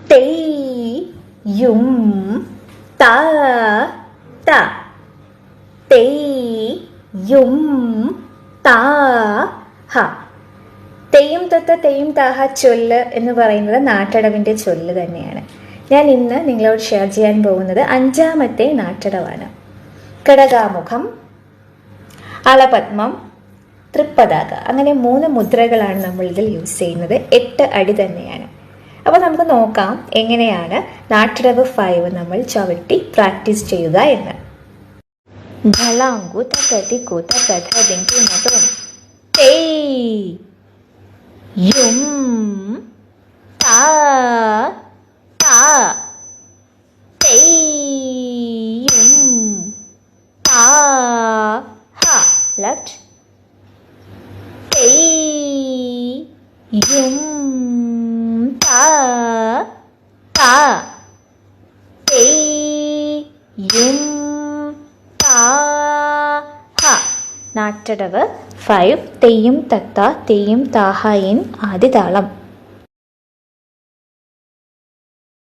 തെയ്യും ത ത തെയ്യും ത ഹ. തെയ്യും തത്ത തെയ്യും താഹ ചൊല്ല് എന്ന് പറയുന്നത് നാട്ടടവിൻ്റെ ചൊല്ല് തന്നെയാണ്. ഞാൻ ഇന്ന് നിങ്ങളോട് ഷെയർ ചെയ്യാൻ പോകുന്നത് 5ാമത്തെ നാട്ടടവാണ്. കടകാമുഖം, അളപത്മം, തൃപ്പതാക, അങ്ങനെ 3 മുദ്രകളാണ് നമ്മൾ ഇതിൽ യൂസ് ചെയ്യുന്നത്. 8 അടി തന്നെയാണ്. അപ്പോൾ നമുക്ക് നോക്കാം എങ്ങനെയാണ് നാട്ടടവ് 5 നമ്മൾ ചവിട്ടി പ്രാക്ടീസ് ചെയ്യുക എന്ന്. ധളാങ്കു തകതി കുത കഥ ദിങ്കി നതും തെയ്യും താ താ തെയ്യും താ ഹ. ലെഫ്റ്റ്. തെയ്യും താ താ തെയ്യും താ ഹ. നാട്ടടവ് 5 തെയ്യും തത്ത തെയ്യും താഹ ഇൻ ആദ്യ താളം.